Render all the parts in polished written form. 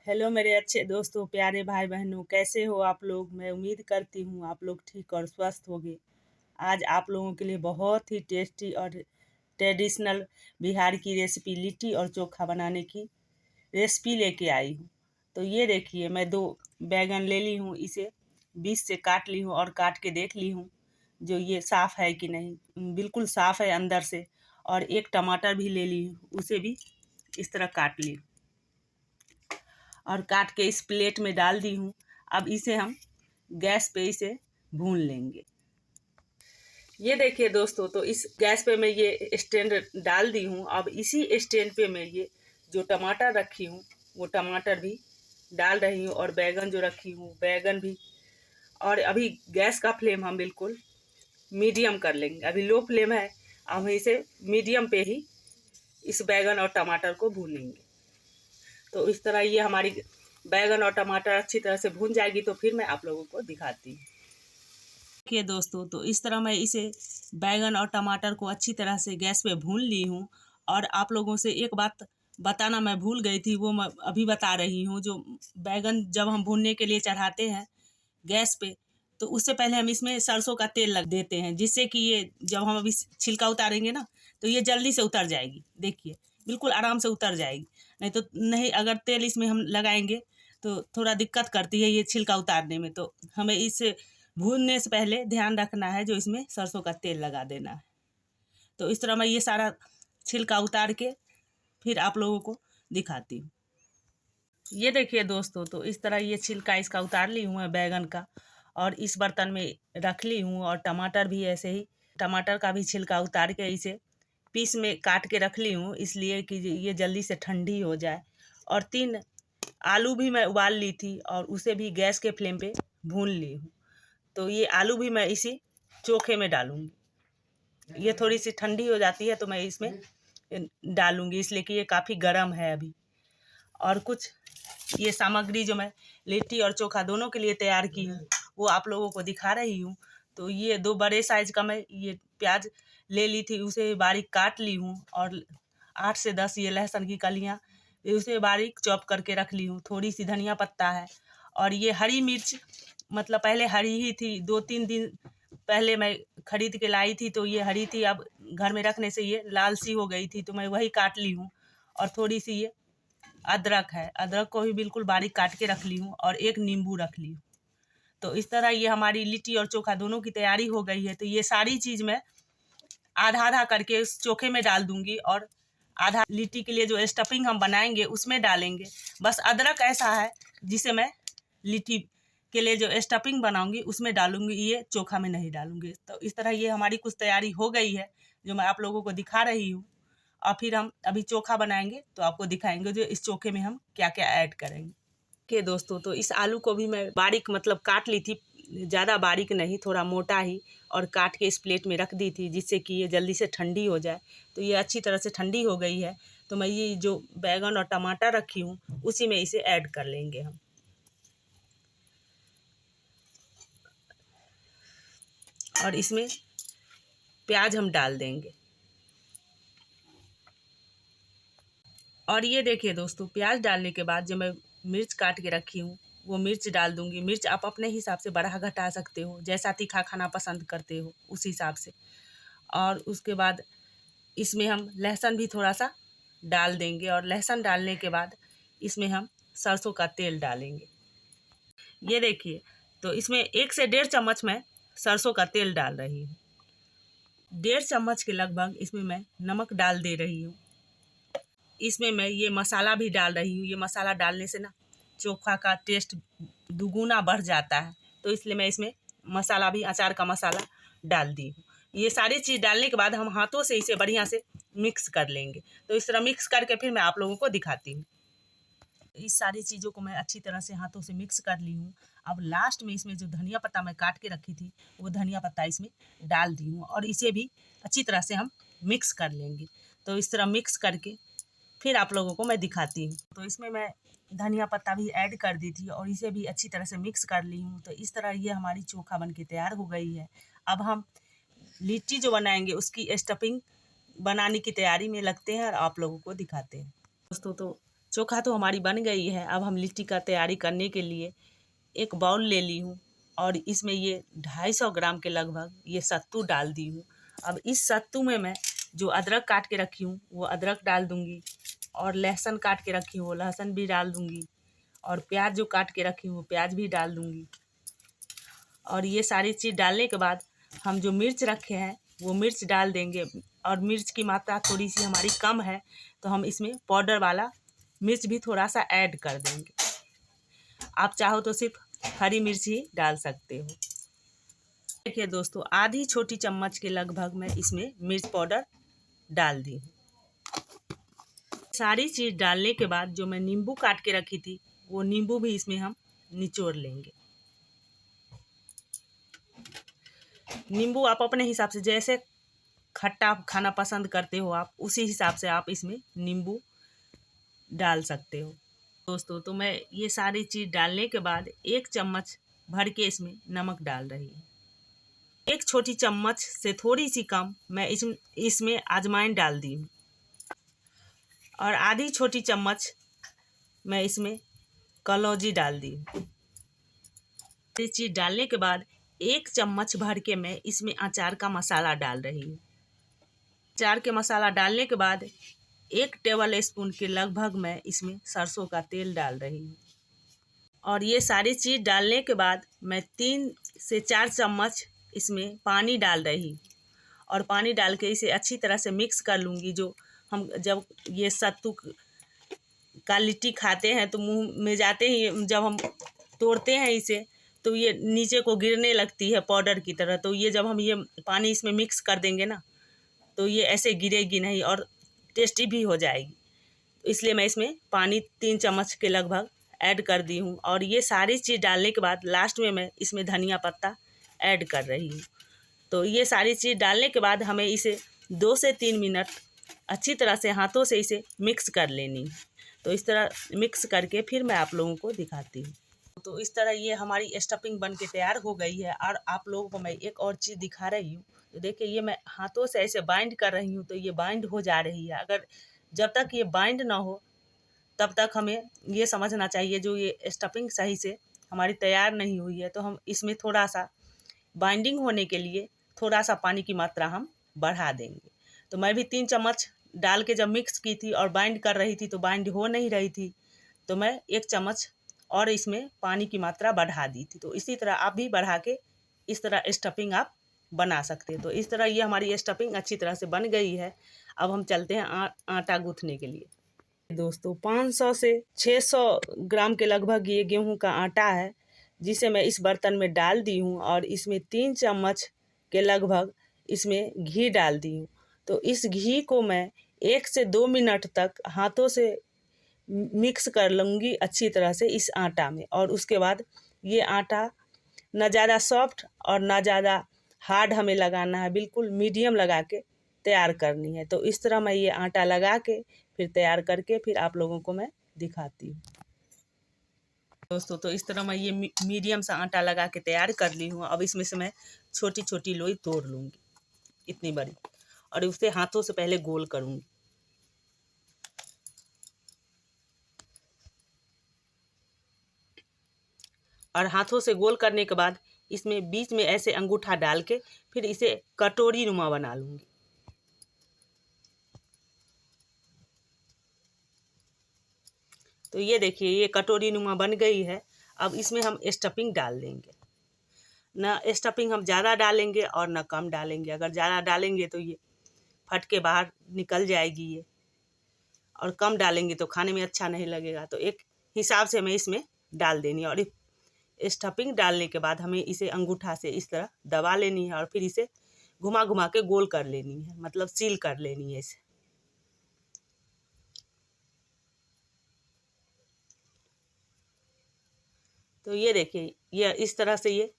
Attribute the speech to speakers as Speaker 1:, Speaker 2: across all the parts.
Speaker 1: Hello मेरे अच्छे दोस्तों, प्यारे भाई बहनों, कैसे हो आप लोग। मैं उम्मीद करती हूँ आप लोग ठीक और स्वस्थ होंगे। आज आप लोगों के लिए बहुत ही टेस्टी और ट्रेडिशनल बिहार की रेसिपी लिट्टी और चोखा बनाने की रेसिपी लेके आई हूँ। तो ये देखिए, मैं 2 बैगन ले ली हूँ, इसे बीच से काट ली हूँ और काट के देख ली हूँ जो ये साफ़ है कि नहीं। बिल्कुल साफ़ है अंदर से। और एक टमाटर भी ले ली हूँ, उसे भी इस तरह काट ली और काट के इस प्लेट में डाल दी हूँ। अब इसे हम गैस पे इसे भून लेंगे। ये देखिए दोस्तों, तो इस गैस पे मैं ये स्टैंड डाल दी हूँ। अब इसी स्टैंड पे मैं ये जो टमाटर रखी हूँ वो टमाटर भी डाल रही हूँ और बैगन जो रखी हूँ बैगन भी। और अभी गैस का फ्लेम हम बिल्कुल मीडियम कर लेंगे। अभी लो फ्लेम है, अब हम इसे मीडियम पे ही इस बैगन और टमाटर को भूनेंगे। तो इस तरह ये हमारी बैगन और टमाटर अच्छी तरह से भून जाएगी तो फिर मैं आप लोगों को दिखाती हूँ। देखिए दोस्तों, तो इस तरह मैं इसे बैगन और टमाटर को अच्छी तरह से गैस पे भून ली हूँ। और आप लोगों से एक बात बताना मैं भूल गई थी, वो मैं अभी बता रही हूँ। जो बैगन जब हम भूनने के लिए चढ़ाते हैं गैस पे, तो उससे पहले हम इसमें सरसों का तेल लग देते हैं, जिससे कि ये जब हम अभी छिलका उतारेंगे ना तो ये जल्दी से उतर जाएगी। देखिए, बिल्कुल आराम से उतर जाएगी। नहीं अगर तेल इसमें हम लगाएंगे तो थोड़ा दिक्कत करती है ये छिलका उतारने में। तो हमें इसे भूनने से पहले ध्यान रखना है, जो इसमें सरसों का तेल लगा देना है। तो इस तरह मैं ये सारा छिलका उतार के फिर आप लोगों को दिखाती हूँ। ये देखिए दोस्तों, तो इस तरह ये छिलका इसका उतार ली हूँ मैं बैगन का, और इस बर्तन में रख ली हूँ। और टमाटर भी ऐसे ही, टमाटर का भी छिलका उतार के इसे पीस में काट के रख ली हूँ, इसलिए कि ये जल्दी से ठंडी हो जाए। और 3 आलू भी मैं उबाल ली थी और उसे भी गैस के फ्लेम पे भून ली हूँ। तो ये आलू भी मैं इसी चोखे में डालूँगी। ये थोड़ी सी ठंडी हो जाती है तो मैं इसमें डालूँगी, इसलिए कि ये काफ़ी गर्म है अभी। और कुछ ये सामग्री जो मैं लिट्टी और चोखा दोनों के लिए तैयार की हूँ वो आप लोगों को दिखा रही हूँ। तो ये 2 बड़े साइज़ का मैं ये प्याज ले ली थी, उसे बारीक काट ली हूँ। और 8 से 10 ये लहसुन की कलियाँ, उसे बारीक चॉप करके रख ली हूँ। थोड़ी सी धनिया पत्ता है। और ये हरी मिर्च, मतलब पहले हरी ही थी, 2-3 दिन पहले मैं खरीद के लाई थी तो ये हरी थी। अब घर में रखने से ये लाल सी हो गई थी तो मैं वही काट ली हूँ। और थोड़ी सी ये अदरक है, अदरक को भी बिल्कुल बारीक काट के रख ली हूँ। और एक नींबू रख ली हूँ। तो इस तरह ये हमारी लिट्टी और चोखा दोनों की तैयारी हो गई है। तो ये सारी चीज़ मैं आधा आधा करके उस चोखे में डाल दूंगी और आधा लिट्टी के लिए जो स्टफिंग हम बनाएंगे उसमें डालेंगे। बस अदरक ऐसा है जिसे मैं लिट्टी के लिए जो स्टफिंग बनाऊंगी उसमें डालूंगी, ये चोखा में नहीं डालूंगी। तो इस तरह ये हमारी कुछ तैयारी हो गई है जो मैं आप लोगों को दिखा रही हूँ। और फिर हम अभी चोखा बनाएंगे तो आपको दिखाएंगे जो इस चोखे में हम क्या क्या ऐड करेंगे। के दोस्तों, तो इस आलू को भी मैं बारीक मतलब काट ली थी, ज़्यादा बारीक नहीं, थोड़ा मोटा ही। और काट के इस प्लेट में रख दी थी जिससे कि ये जल्दी से ठंडी हो जाए। तो ये अच्छी तरह से ठंडी हो गई है। तो मैं ये जो बैगन और टमाटर रखी हूँ उसी में इसे ऐड कर लेंगे हम। और इसमें प्याज हम डाल देंगे। और ये देखिए दोस्तों, प्याज डालने के बाद जो मैं मिर्च काट के रखी हूँ वो मिर्च डाल दूँगी। मिर्च आप अपने हिसाब से बढ़ा घटा सकते हो, जैसा तीखा खाना पसंद करते हो उस हिसाब से। और उसके बाद इसमें हम लहसुन भी थोड़ा सा डाल देंगे। और लहसुन डालने के बाद इसमें हम सरसों का तेल डालेंगे। ये देखिए, तो इसमें 1 से 1.5 चम्मच मैं सरसों का तेल डाल रही हूँ। 1.5 चम्मच के लगभग इसमें मैं नमक डाल दे रही हूँ। इसमें मैं ये मसाला भी डाल रही हूँ। ये मसाला डालने से ना चोखा का टेस्ट दुगुना बढ़ जाता है। तो इसलिए मैं इसमें मसाला भी, अचार का मसाला डाल दी हूँ। ये सारी चीज़ डालने के बाद हम हाथों से इसे बढ़िया से मिक्स कर लेंगे। तो इस तरह मिक्स करके फिर मैं आप लोगों को दिखाती हूँ। इस सारी चीज़ों को मैं अच्छी तरह से हाथों से मिक्स कर ली हूँ। अब लास्ट में इसमें जो धनिया पत्ता मैं काट के रखी थी वो धनिया पत्ता इसमें डाल दी हूँ और इसे भी अच्छी तरह से हम मिक्स कर लेंगे। तो इस तरह मिक्स करके फिर आप लोगों को मैं दिखाती हूँ। तो इसमें मैं धनिया पत्ता भी ऐड कर दी थी और इसे भी अच्छी तरह से मिक्स कर ली हूँ। तो इस तरह ये हमारी चोखा बन के तैयार हो गई है। अब हम लिट्टी जो बनाएंगे उसकी स्टफिंग बनाने की तैयारी में लगते हैं और आप लोगों को दिखाते हैं। दोस्तों, तो चोखा तो हमारी बन गई है। अब हम लिट्टी का तैयारी करने के लिए एक बाउल ले ली हूँ और इसमें ये 250 ग्राम के लगभग ये सत्तू डाल दी हूँ। अब इस सत्तू में मैं जो अदरक काट के रखी हूँ वो अदरक डाल दूँगी, और लहसुन काट के रखी हूँ वो लहसुन भी डाल दूँगी, और प्याज जो काट के रखी हूँ वो प्याज भी डाल दूँगी। और ये सारी चीज़ डालने के बाद हम जो मिर्च रखे हैं वो मिर्च डाल देंगे, और मिर्च की मात्रा थोड़ी सी हमारी कम है तो हम इसमें पाउडर वाला मिर्च भी थोड़ा सा ऐड कर देंगे। आप चाहो तो सिर्फ हरी मिर्च ही डाल सकते हो। देखिए दोस्तों, आधी छोटी चम्मच के लगभग मैं इसमें मिर्च पाउडर डाल दी हूँ। सारी चीज़ डालने के बाद जो मैं नींबू काट के रखी थी वो नींबू भी इसमें हम निचोड़ लेंगे। नींबू आप अपने हिसाब से, जैसे खट्टा खाना पसंद करते हो आप, उसी हिसाब से आप इसमें नींबू डाल सकते हो। दोस्तों, तो मैं ये सारी चीज़ डालने के बाद 1 चम्मच भर के इसमें नमक डाल रही हूँ। 1 छोटी चम्मच से थोड़ी सी कम मैं इसमें अजवाइन डाल दी हूँ, और आधी छोटी चम्मच मैं इसमें कलौंजी डाल दी हूँ। ये चीज़ डालने के बाद 1 चम्मच भर के मैं इसमें अचार का मसाला डाल रही हूँ। अचार के मसाला डालने के बाद 1 टेबल स्पून के लगभग मैं इसमें सरसों का तेल डाल रही हूँ। और ये सारी चीज़ डालने के बाद मैं 3 से 4 चम्मच इसमें पानी डाल रही हूँ, और पानी डाल के इसे अच्छी तरह से मिक्स कर लूँगी। जो हम जब ये सत्तू का लिट्टी खाते हैं तो मुंह में जाते ही जब हम तोड़ते हैं इसे तो ये नीचे को गिरने लगती है पाउडर की तरह। तो ये जब हम ये पानी इसमें मिक्स कर देंगे ना तो ये ऐसे गिरेगी नहीं और टेस्टी भी हो जाएगी। तो इसलिए मैं इसमें पानी 3 चम्मच के लगभग ऐड कर दी हूँ। और ये सारी चीज़ डालने के बाद लास्ट में मैं इसमें धनिया पत्ता ऐड कर रही हूँ। तो ये सारी चीज़ डालने के बाद हमें इसे 2 से 3 मिनट अच्छी तरह से हाथों से इसे मिक्स कर लेनी है। तो इस तरह मिक्स करके फिर मैं आप लोगों को दिखाती हूँ। तो इस तरह ये हमारी स्टफिंग बन के तैयार हो गई है। और आप लोगों को मैं एक और चीज़ दिखा रही हूँ। तो देखिए, ये मैं हाथों से ऐसे बाइंड कर रही हूँ तो ये बाइंड हो जा रही है। अगर जब तक ये बाइंड ना हो तब तक हमें ये समझना चाहिए जो ये स्टफिंग सही से हमारी तैयार नहीं हुई है। तो हम इसमें थोड़ा सा बाइंडिंग होने के लिए थोड़ा सा पानी की मात्रा हम बढ़ा देंगे। तो मैं भी 3 चम्मच डाल के जब मिक्स की थी और बाइंड कर रही थी तो बाइंड हो नहीं रही थी, तो मैं 1 चम्मच और इसमें पानी की मात्रा बढ़ा दी थी। तो इसी तरह आप भी बढ़ा के इस तरह स्टफिंग आप बना सकते हैं। तो इस तरह ये हमारी स्टफिंग अच्छी तरह से बन गई है। अब हम चलते हैं आटा गूँथने के लिए। दोस्तों, 500 से 600 ग्राम के लगभग ये गेहूं का आटा है, जिसे मैं इस बर्तन में डाल दी हूँ, और इसमें 3 चम्मच के लगभग इसमें घी डाल दी हूँ। तो इस घी को मैं 1 से 2 मिनट तक हाथों से मिक्स कर लूँगी अच्छी तरह से इस आटा में। और उसके बाद ये आटा ना ज़्यादा सॉफ्ट और ना ज़्यादा हार्ड हमें लगाना है, बिल्कुल मीडियम लगा के तैयार करनी है। तो इस तरह मैं ये आटा लगा के फिर तैयार करके फिर आप लोगों को मैं दिखाती हूँ। दोस्तों, तो इस तरह मैं ये मीडियम सा आटा लगा के तैयार कर ली हूँ। अब इसमें से मैं छोटी छोटी लोई तोड़ लूँगी, इतनी बड़ी, और उसे हाथों से पहले गोल करूँगी। और हाथों से गोल करने के बाद इसमें बीच में ऐसे अंगूठा डाल के फिर इसे कटोरी नुमा बना लूँगी। तो ये देखिए, ये कटोरी नुमा बन गई है। अब इसमें हम स्टफिंग डाल देंगे। ना स्टफिंग हम ज़्यादा डालेंगे और ना कम डालेंगे। अगर ज़्यादा डालेंगे तो ये फट के बाहर निकल जाएगी ये, और कम डालेंगे तो खाने में अच्छा नहीं लगेगा। तो एक हिसाब से हमें इसमें डाल देनी है। और स्टफिंग डालने के बाद हमें इसे अंगूठा से इस तरह दबा लेनी है और फिर इसे घुमा घुमा के गोल कर लेनी है, मतलब सील कर लेनी है इसे। तो ये देखिए, ये इस तरह से ये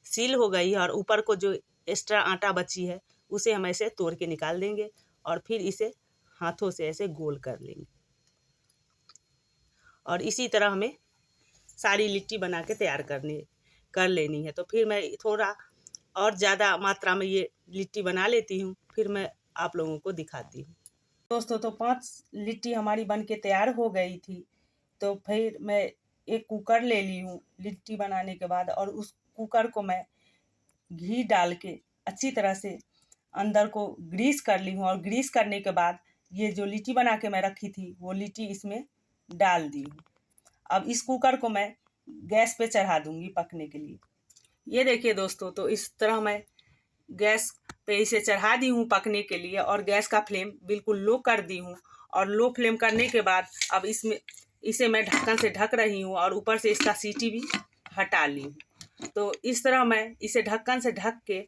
Speaker 1: सील हो गई है। और ऊपर को जो एक्स्ट्रा आटा बची है उसे हम ऐसे तोड़ के निकाल देंगे और फिर इसे हाथों से ऐसे गोल कर लेंगे। और इसी तरह हमें सारी लिट्टी बना के तैयार कर लेनी है। तो फिर मैं थोड़ा और ज़्यादा मात्रा में ये लिट्टी बना लेती हूँ, फिर मैं आप लोगों को दिखाती हूँ। दोस्तों, तो 5 लिट्टी हमारी बन के तैयार हो गई थी। तो फिर मैं एक कुकर ले ली हूँ लिट्टी बनाने के बाद, और उस कुकर को मैं घी डाल के अच्छी तरह से अंदर को ग्रीस कर ली हूँ। और ग्रीस करने के बाद ये जो लिट्टी बना के मैं रखी थी वो लिट्टी इसमें डाल दी हूँ। अब इस कुकर को मैं गैस पे चढ़ा दूंगी पकने के लिए। ये देखिए दोस्तों, तो इस तरह मैं गैस पे इसे चढ़ा दी हूँ पकने के लिए, और गैस का फ्लेम बिल्कुल लो कर दी हूँ। और लो फ्लेम करने के बाद अब इसे मैं ढक्कन से ढक रही हूँ और ऊपर से इसका सीटी भी हटा ली हूँ। तो इस तरह मैं इसे ढक्कन से ढक के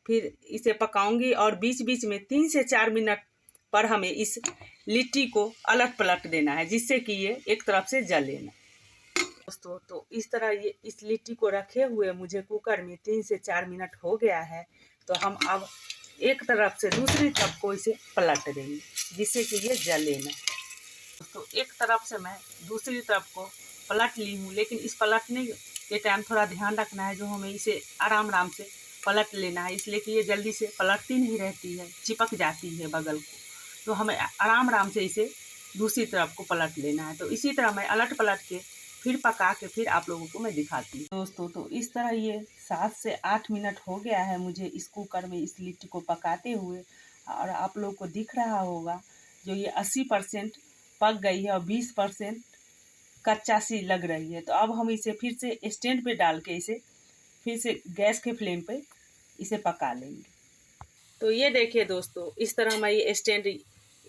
Speaker 1: फिर इसे पकाऊंगी, और बीच बीच में 3 से 4 मिनट पर हमें इस लिट्टी को अलट पलट देना है, जिससे कि ये एक तरफ से जले ना। दोस्तों, तो इस तरह ये इस लिट्टी को रखे हुए मुझे कुकर में 3 से 4 मिनट हो गया है। तो हम अब एक तरफ से दूसरी तरफ को इसे पलट देंगे, जिससे कि ये जले ना। तो एक तरफ से मैं दूसरी तरफ को पलट ली हूँ, लेकिन इस पलटने के टाइम थोड़ा ध्यान रखना है, जो हमें इसे आराम आराम से पलट लेना है, इसलिए कि ये जल्दी से पलटती नहीं रहती है, चिपक जाती है बगल को। तो हमें आराम आराम से इसे दूसरी तरफ को पलट लेना है। तो इसी तरह मैं अलट पलट के फिर पका के फिर आप लोगों को मैं दिखाती हूँ। दोस्तों, तो इस तरह ये 7 से 8 मिनट हो गया है मुझे इस कुकर में इस लिट्टी को पकाते हुए, और आप लोग को दिख रहा होगा जो ये 80% पक गई है और 20% कच्चा सी लग रही है। तो अब हम इसे फिर से स्टैंड पे डाल के इसे फिर से गैस के फ्लेम पे इसे पका लेंगे। तो ये देखिए दोस्तों, इस तरह मैं ये स्टैंड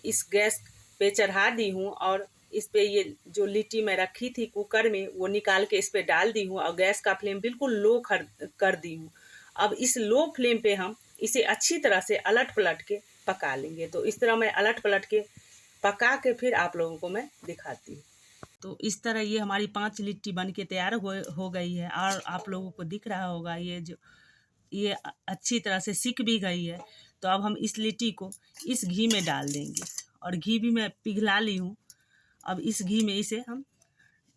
Speaker 1: इस गैस पे चढ़ा दी हूँ, और इस पे ये जो लिट्टी मैं रखी थी कुकर में वो निकाल के इस पे डाल दी हूँ, और गैस का फ्लेम बिल्कुल लो कर दी हूँ। अब इस लो फ्लेम पे हम इसे अच्छी तरह से अलट पलट के पका लेंगे। तो इस तरह मैं अलट पलट के पका के फिर आप लोगों को मैं दिखाती हूँ। तो इस तरह ये हमारी 5 लिट्टी बन के तैयार हो गई है, और आप लोगों को दिख रहा होगा ये अच्छी तरह से सिक भी गई है। तो अब हम इस लिट्टी को इस घी में डाल देंगे, और घी भी मैं पिघला ली हूँ। अब इस घी में इसे हम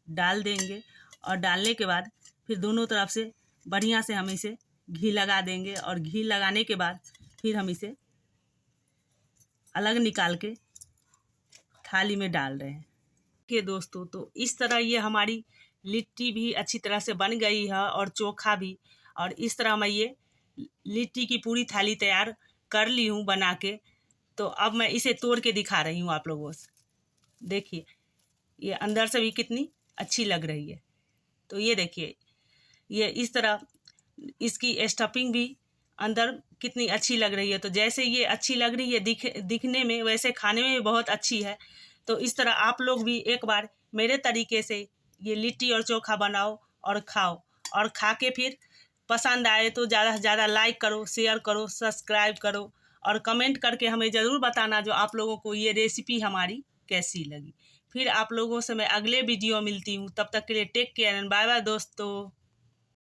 Speaker 1: डाल देंगे, और डालने के बाद फिर दोनों तरफ से बढ़िया से हम इसे घी लगा देंगे, और घी लगाने के बाद फिर हम इसे अलग निकाल के थाली में डाल रहे हैं। के दोस्तों, तो इस तरह ये हमारी लिट्टी भी अच्छी तरह से बन गई है, और चोखा भी। और इस तरह मैं ये लिट्टी की पूरी थाली तैयार कर ली हूँ बना के। तो अब मैं इसे तोड़ के दिखा रही हूँ आप लोगों से। देखिए, ये अंदर से भी कितनी अच्छी लग रही है। तो ये देखिए, ये इस तरह इसकी स्टफिंग भी अंदर कितनी अच्छी लग रही है। तो जैसे ये अच्छी लग रही है दिखने में, वैसे खाने में भी बहुत अच्छी है। तो इस तरह आप लोग भी एक बार मेरे तरीके से ये लिट्टी और चोखा बनाओ और खाओ, और खा के फिर पसंद आए तो ज़्यादा से ज़्यादा लाइक करो, शेयर करो, सब्सक्राइब करो, और कमेंट करके हमें ज़रूर बताना जो आप लोगों को ये रेसिपी हमारी कैसी लगी। फिर आप लोगों से मैं अगले वीडियो मिलती हूँ। तब तक के लिए take care and bye bye दोस्तों।